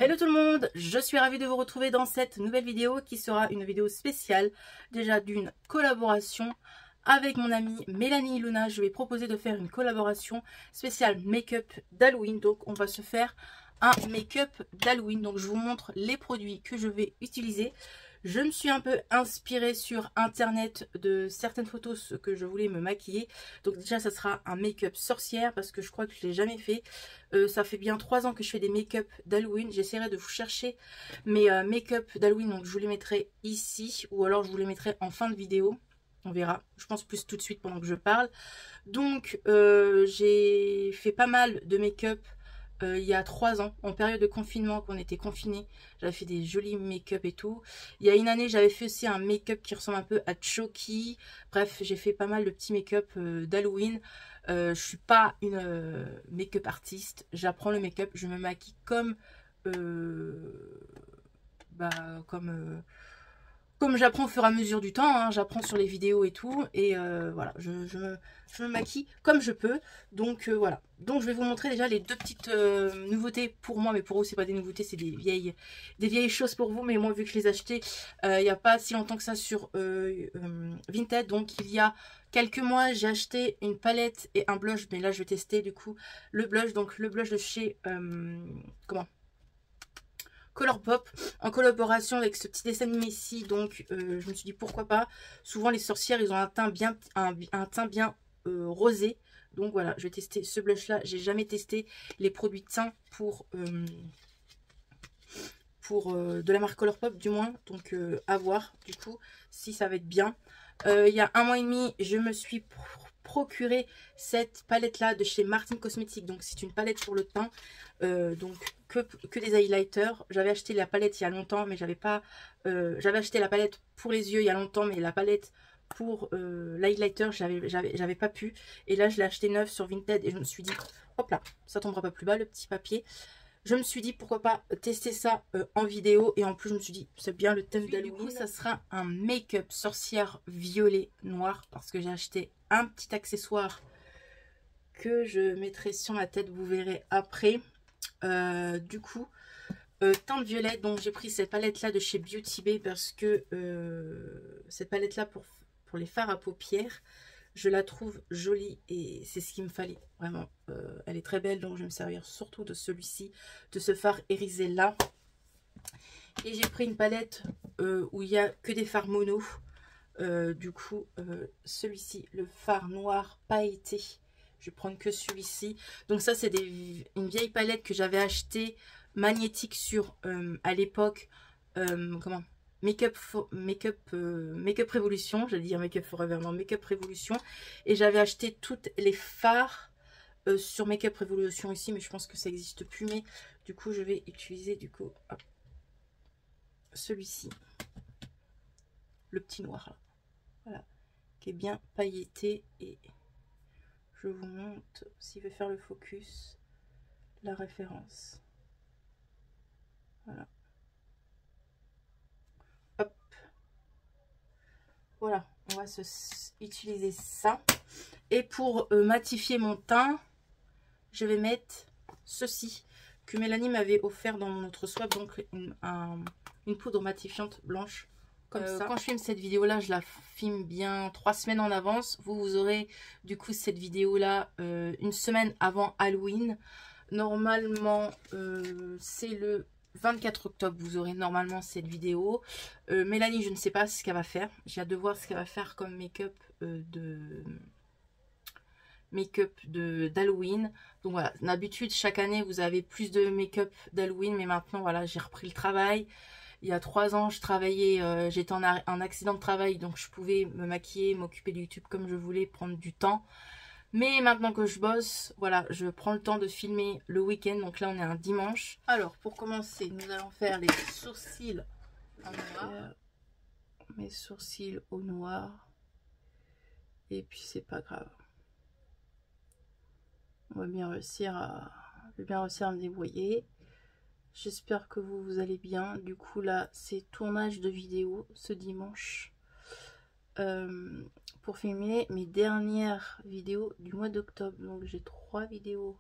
Hello tout le monde, je suis ravie de vous retrouver dans cette nouvelle vidéo qui sera une vidéo spéciale déjà d'une collaboration avec mon amie Mélanie Luna. Je vais proposer de faire une collaboration spéciale make-up d'Halloween. Donc on va se faire un make-up d'Halloween. Donc je vous montre les produits que je vais utiliser. Je me suis un peu inspirée sur internet de certaines photos que je voulais me maquiller. Donc déjà ça sera un make-up sorcière parce que je crois que je ne l'ai jamais fait. Ça fait bien 3 ans que je fais des make-up d'Halloween. J'essaierai de vous chercher mes make-up d'Halloween. Donc je vous les mettrai ici ou alors je vous les mettrai en fin de vidéo. On verra. Je pense plus tout de suite pendant que je parle. Donc j'ai fait pas mal de make-up. Il y a 3 ans, en période de confinement, quand on était confinés, j'avais fait des jolis make-up et tout. Il y a une année, j'avais fait aussi un make-up qui ressemble un peu à Chucky. Bref, j'ai fait pas mal de petits make-up d'Halloween. Je suis pas une make-up artiste. J'apprends le make-up, je me maquille comme comme j'apprends au fur et à mesure du temps, hein, j'apprends sur les vidéos et tout, et voilà, je me maquille comme je peux, donc voilà. Donc je vais vous montrer déjà les deux petites nouveautés pour moi, mais pour vous c'est pas des nouveautés, c'est des vieilles choses pour vous, mais moi vu que je les ai achetées il n'y a pas si longtemps que ça sur Vinted, donc il y a quelques mois j'ai acheté une palette et un blush, mais là je vais tester du coup le blush, donc le blush de chez Colourpop en collaboration avec ce petit dessin animé ici. Donc je me suis dit pourquoi pas. Souvent les sorcières ils ont un teint bien rosé. Donc voilà, je vais tester ce blush là. J'ai jamais testé les produits de teint pour de la marque Colourpop du moins. Donc à voir du coup si ça va être bien. Il y a 1 mois et demi je me suis procuré cette palette là de chez Martin Cosmetics. Donc c'est une palette pour le teint, donc que des highlighters. J'avais acheté la palette il y a longtemps, mais j'avais pas j'avais acheté la palette pour les yeux il y a longtemps, mais la palette pour l'highlighter j'avais pas pu, et là je l'ai acheté neuf sur Vinted et je me suis dit hop là, ça tombera pas plus bas le petit papier. Je me suis dit pourquoi pas tester ça en vidéo, et en plus je me suis dit c'est bien le thème d'Halloween. Du coup ça sera un make-up sorcière violet noir parce que j'ai acheté un petit accessoire que je mettrai sur ma tête, vous verrez après. Du coup teinte violet, donc j'ai pris cette palette là de chez Beauty Bay parce que cette palette là pour les fards à paupières, je la trouve jolie et c'est ce qu'il me fallait vraiment. Elle est très belle, donc je vais me servir surtout de celui-ci, de ce fard irisé là. Et j'ai pris une palette où il n'y a que des fards mono. Du coup celui-ci, le fard noir pailleté, je vais prendre que celui-ci. Donc ça c'est une vieille palette que j'avais achetée magnétique sur à l'époque Make-up Révolution, j'allais dire Make-up Forever, non, Make-up Révolution, et j'avais acheté toutes les fards sur Make-up Révolution ici, mais je pense que ça n'existe plus. Mais du coup je vais utiliser du coup celui-ci, le petit noir là, voilà, qui est bien pailleté, et je vous montre s'il veut faire le focus la référence. Voilà. Hop. Voilà, on va utiliser ça. Et pour matifier mon teint, je vais mettre ceci que Mélanie m'avait offert dans mon autre swap, donc une poudre matifiante blanche comme ça. Quand je filme cette vidéo là, je la filme bien 3 semaines en avance. Vous aurez du coup cette vidéo là une semaine avant Halloween. Normalement c'est le 24 octobre, vous aurez normalement cette vidéo. Mélanie, je ne sais pas ce qu'elle va faire. J'ai hâte de voir ce qu'elle va faire comme make-up d'Halloween. Donc voilà, d'habitude chaque année vous avez plus de make-up d'Halloween, mais maintenant voilà, j'ai repris le travail. Il y a 3 ans je travaillais, j'étais en accident de travail, donc je pouvais me maquiller, m'occuper de YouTube comme je voulais, prendre du temps. Mais maintenant que je bosse, voilà, je prends le temps de filmer le week-end. Donc là, on est un dimanche. Alors, pour commencer, nous allons faire les sourcils en noir. Mes sourcils au noir. Et puis, c'est pas grave. On va bien réussir à me débrouiller. J'espère que vous allez bien. Du coup, là, c'est tournage de vidéo ce dimanche. Pour filmer mes dernières vidéos du mois d'octobre. Donc j'ai 3 vidéos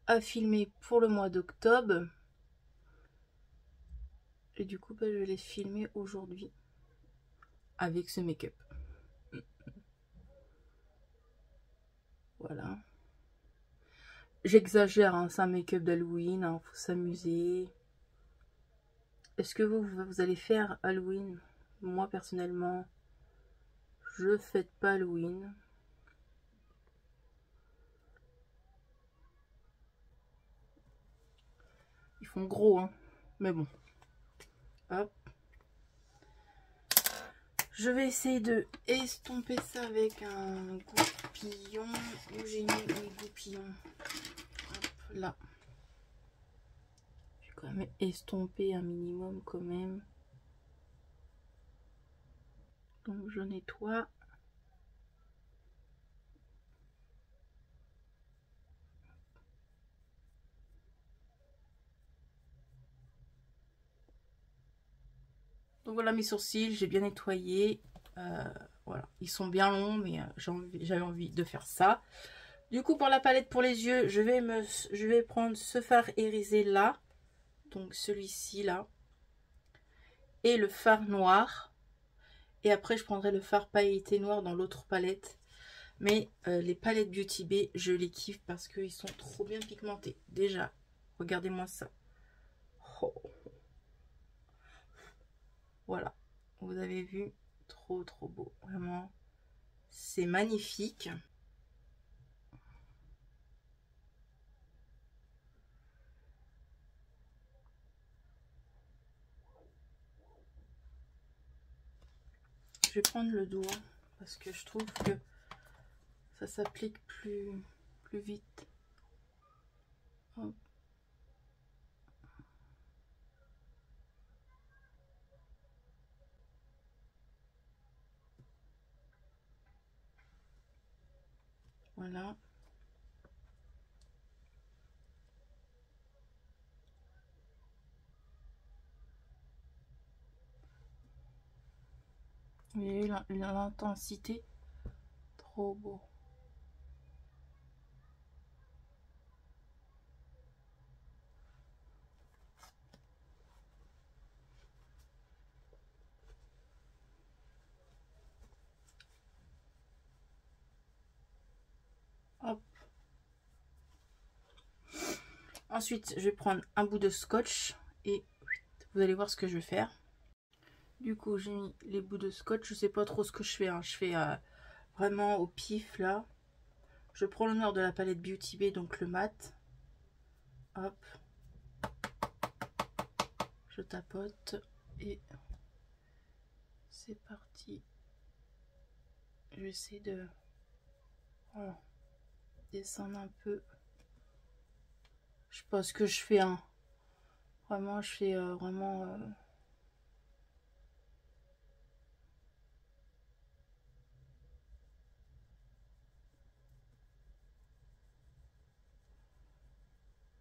à filmer pour le mois d'octobre. Et du coup, bah, je vais les filmer aujourd'hui avec ce make-up. Voilà. J'exagère, hein, c'est un make-up d'Halloween, hein, faut s'amuser. Est-ce que vous allez faire Halloween? Moi, personnellement, je fête pas Halloween. Ils font gros, hein. Mais bon. Hop. Je vais essayer de estomper ça avec un goupillon. Où j'ai mis mes goupillons? Hop, là. Je vais quand même estomper un minimum quand même. Donc je nettoie. Donc voilà mes sourcils, j'ai bien nettoyé. Voilà, ils sont bien longs, mais j'avais envie de faire ça. Du coup, pour la palette pour les yeux, je vais prendre ce fard irisé là, donc celui-ci là, et le fard noir. Et après, je prendrai le fard pailleté noir dans l'autre palette. Mais les palettes Beauty Bay, je les kiffe parce qu'ils sont trop bien pigmentés. Déjà, regardez-moi ça. Oh. Voilà, vous avez vu, trop beau, vraiment, c'est magnifique. Je vais prendre le doigt parce que je trouve que ça s'applique plus vite. Hop. Voilà. Vous voyez l'intensité, trop beau. Hop. Ensuite, je vais prendre un bout de scotch et vous allez voir ce que je vais faire. Du coup, j'ai mis les bouts de scotch. Je sais pas trop ce que je fais, hein. Je fais vraiment au pif là. Je prends le noir de la palette Beauty Bay, donc le mat. Hop. Je tapote et c'est parti. Je vais essayer de voilà, descendre un peu. Je sais pas ce que je fais, hein. Vraiment, je fais vraiment...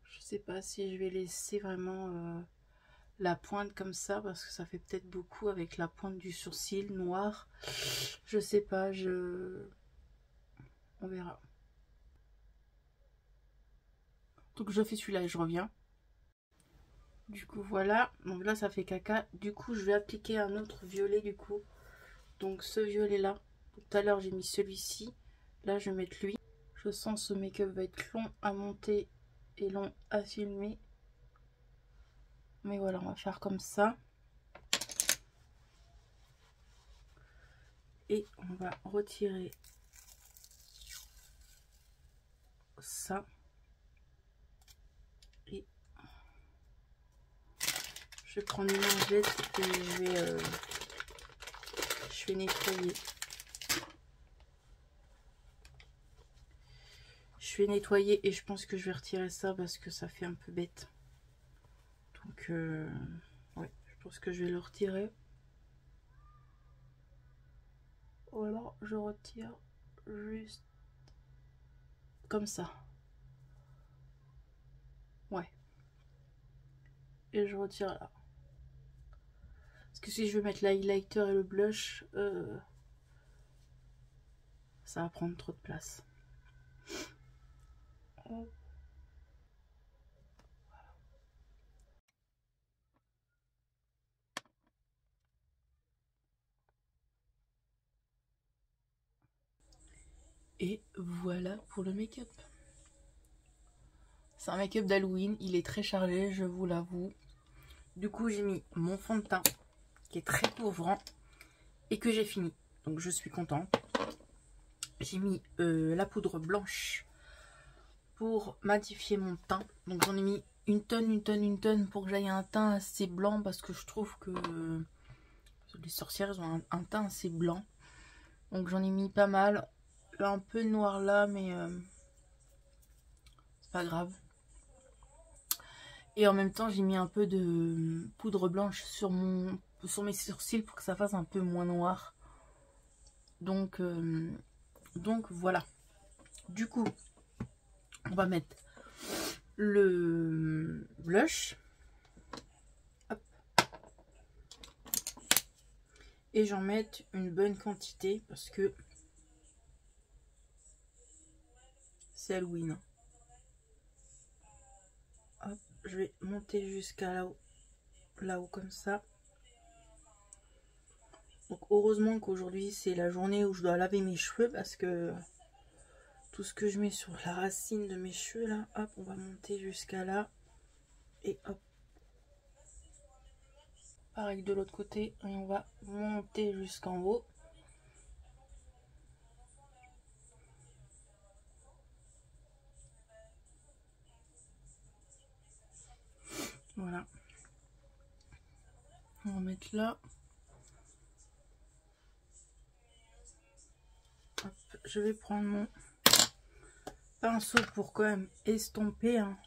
Je sais pas si je vais laisser vraiment la pointe comme ça, parce que ça fait peut-être beaucoup avec la pointe du sourcil noir. Je sais pas, on verra. Donc je fais celui-là et je reviens. Du coup voilà, donc là ça fait caca. Du coup je vais appliquer un autre violet du coup. Donc ce violet là, tout à l'heure j'ai mis celui-ci. Là je vais mettre lui. Je sens que ce make-up va être long à monter et long à filmer. Mais voilà, on va faire comme ça. Et on va retirer ça. Et je vais prendre une lingette et je vais nettoyer. Je vais nettoyer et je pense que je vais retirer ça parce que ça fait un peu bête. Donc ouais, je pense que je vais le retirer. Voilà, je retire juste comme ça. Ouais. Et je retire là. Parce que si je veux mettre l'highlighter et le blush, ça va prendre trop de place. Et voilà pour le make-up. C'est un make-up d'Halloween, il est très chargé, je vous l'avoue. Du coup, j'ai mis mon fond de teint qui est très couvrant et que j'ai fini. Donc, je suis contente. J'ai mis la poudre blanche pour matifier mon teint. Donc, j'en ai mis une tonne pour que j'aille un teint assez blanc parce que je trouve que les sorcières ont un teint assez blanc. Donc, j'en ai mis pas mal. Là, un peu noir là, mais c'est pas grave. Et en même temps, j'ai mis un peu de poudre blanche sur mes sourcils pour que ça fasse un peu moins noir. Donc voilà. Du coup, on va mettre le blush. Hop. Et j'en mets une bonne quantité parce que c'est Halloween. Hop, je vais monter jusqu'à là-haut comme ça. Donc heureusement qu'aujourd'hui c'est la journée où je dois laver mes cheveux parce que tout ce que je mets sur la racine de mes cheveux là, hop, on va monter jusqu'à là et hop. Pareil de l'autre côté et on va monter jusqu'en haut. Voilà. On va mettre là. Hop, je vais prendre mon pinceau pour quand même estomper. Hein.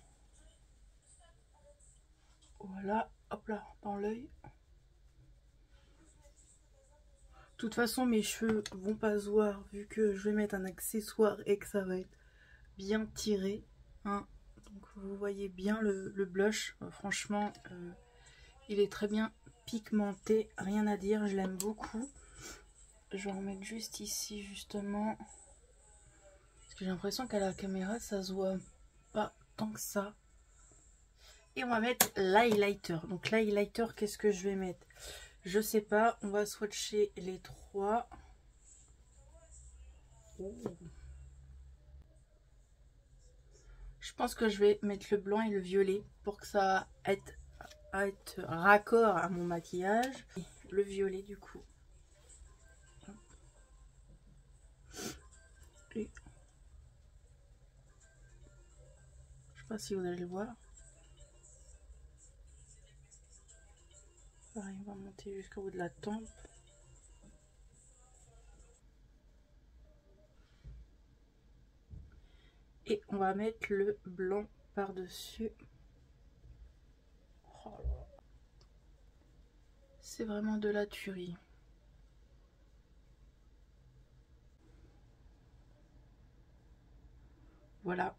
Voilà, hop là, dans l'œil. De toute façon, mes cheveux vont pas se voir vu que je vais mettre un accessoire et que ça va être bien tiré. Hein. Donc vous voyez bien le blush. Franchement, il est très bien pigmenté. Rien à dire, je l'aime beaucoup. Je vais en mettre juste ici justement. Parce que j'ai l'impression qu'à la caméra, ça se voit pas tant que ça. Et on va mettre l'highlighter. Donc l'highlighter, qu'est-ce que je vais mettre? Je sais pas, on va swatcher les trois. Oh. Je pense que je vais mettre le blanc et le violet pour que ça être raccord à mon maquillage. Et le violet du coup. Et je sais pas si vous allez le voir. Pareil, on va monter jusqu'au bout de la tempe. Et on va mettre le blanc par-dessus. Oh, c'est vraiment de la tuerie. Voilà.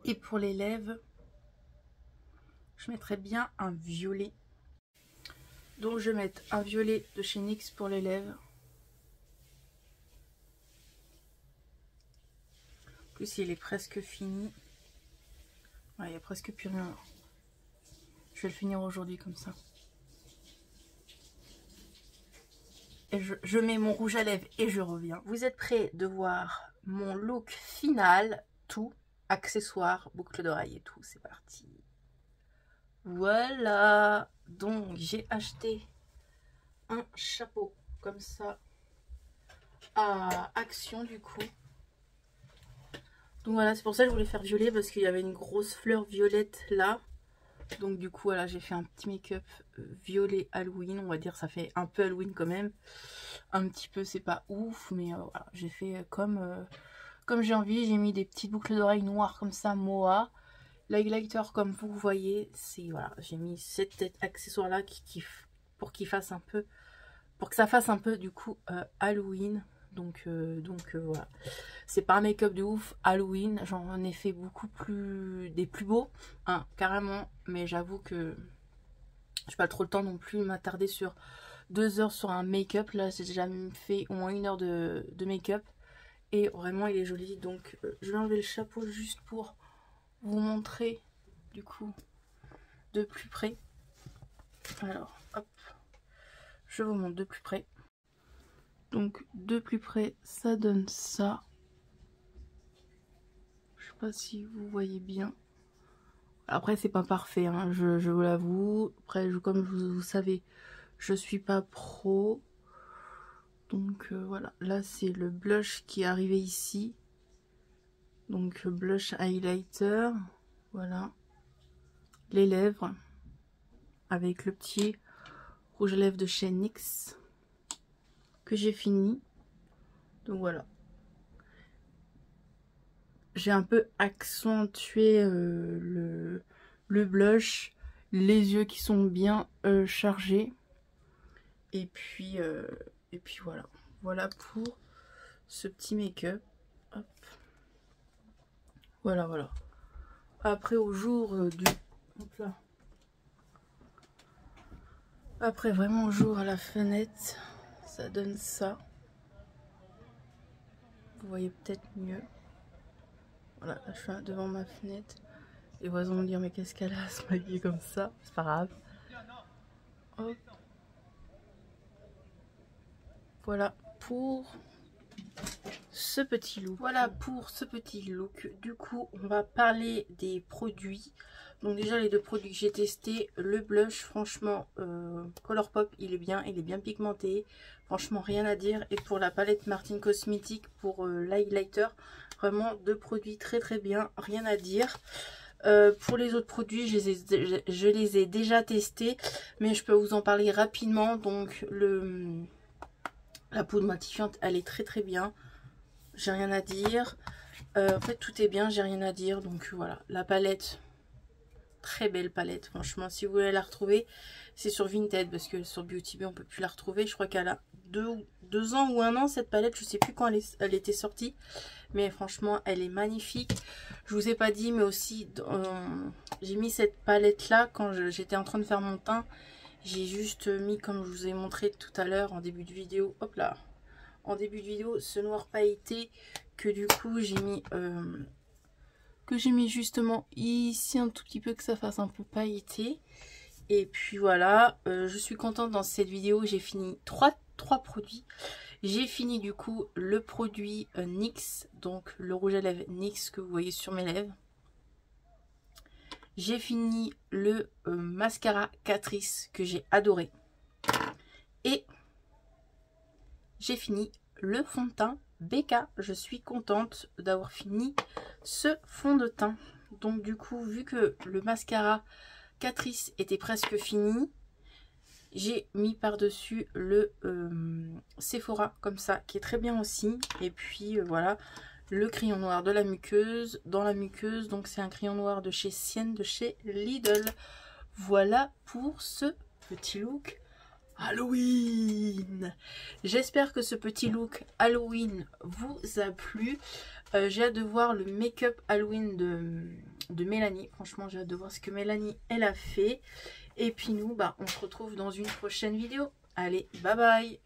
Et pour les lèvres, je mettrais bien un violet. Donc je vais mettre un violet de chez NYX pour les lèvres. En plus il est presque fini. Ouais, il n'y a presque plus rien. Je vais le finir aujourd'hui comme ça. Et je mets mon rouge à lèvres et je reviens. Vous êtes prêts de voir mon look final, tout, accessoires, boucle d'oreille et tout, c'est parti. Voilà, donc j'ai acheté un chapeau comme ça à Action du coup. Donc voilà, c'est pour ça que je voulais faire violet parce qu'il y avait une grosse fleur violette là. Donc du coup voilà, j'ai fait un petit make-up violet Halloween, on va dire, ça fait un peu Halloween quand même. Un petit peu, c'est pas ouf, mais voilà, j'ai fait comme j'ai envie. J'ai mis des petites boucles d'oreilles noires comme ça, Moa. L'highlighter comme vous voyez, c'est voilà, j'ai mis cet accessoire là pour qu'il fasse un peu, pour que ça fasse un peu du coup Halloween. Donc voilà, c'est pas un make-up de ouf Halloween, j'en ai fait beaucoup des plus beaux, hein, carrément, mais j'avoue que j'ai pas trop le temps non plus de m'attarder sur 2 heures sur un make-up. Là j'ai déjà fait au moins 1 heure de make-up et vraiment il est joli. Donc je vais enlever le chapeau juste pour vous montrer du coup de plus près. Alors hop, je vous montre de plus près. Donc de plus près ça donne ça. sais pas si vous voyez bien. Après c'est pas parfait, hein, je vous l'avoue. Après comme vous savez, je suis pas pro. Donc voilà, là c'est le blush qui est arrivé ici. Donc blush highlighter, voilà. Les lèvres avec le petit rouge à lèvres de chez NYX que j'ai fini. Donc voilà. J'ai un peu accentué le blush, les yeux qui sont bien chargés. Et puis voilà. Voilà pour ce petit make-up. Voilà, voilà. Après au jour du... Hop là. Après vraiment au jour à la fenêtre, ça donne ça. Vous voyez peut-être mieux. Voilà, là, je suis devant ma fenêtre. Les voisins vont me dire mais qu'est-ce qu'elle a à se maquiller comme ça? C'est pas grave. Hop. Voilà pour ce petit look. Voilà pour ce petit look. Du coup, on va parler des produits. Donc déjà les deux produits que j'ai testés, le blush, franchement, Colourpop, il est bien pigmenté. Franchement, rien à dire. Et pour la palette Martin Cosmetics, pour l'highlighter, vraiment deux produits très bien, rien à dire. Pour les autres produits, je les ai déjà testés, mais je peux vous en parler rapidement. Donc la poudre matifiante, elle est très bien. J'ai rien à dire. En fait, tout est bien, j'ai rien à dire. Donc voilà, la palette, très belle palette. Franchement, si vous voulez la retrouver, c'est sur Vinted parce que sur Beauty Bay, on peut plus la retrouver. Je crois qu'elle a 2 ans ou 1 an cette palette. Je sais plus quand elle était sortie. Mais franchement, elle est magnifique. Je vous ai pas dit, mais aussi, j'ai mis cette palette-là quand j'étais en train de faire mon teint. J'ai juste mis, comme je vous ai montré tout à l'heure en début de vidéo, hop là, en début de vidéo, ce noir pailleté que du coup j'ai mis justement ici un tout petit peu, que ça fasse un peu pailleté. Et puis voilà, je suis contente. Dans cette vidéo, j'ai fini trois produits. J'ai fini du coup le produit NYX, donc le rouge à lèvres NYX que vous voyez sur mes lèvres. J'ai fini le mascara Catrice que j'ai adoré. Et j'ai fini le fond de teint BK. Je suis contente d'avoir fini ce fond de teint. Donc du coup, vu que le mascara Catrice était presque fini, j'ai mis par-dessus le Sephora comme ça, qui est très bien aussi. Et puis voilà, le crayon noir de la muqueuse, dans la muqueuse. Donc c'est un crayon noir de chez Sienne, de chez Lidl. Voilà pour ce petit look Halloween. J'espère que ce petit look Halloween vous a plu. J'ai hâte de voir le make-up Halloween de Mélanie. Franchement, j'ai hâte de voir ce que Mélanie elle a fait. Et puis nous, on se retrouve dans une prochaine vidéo. Allez, bye bye.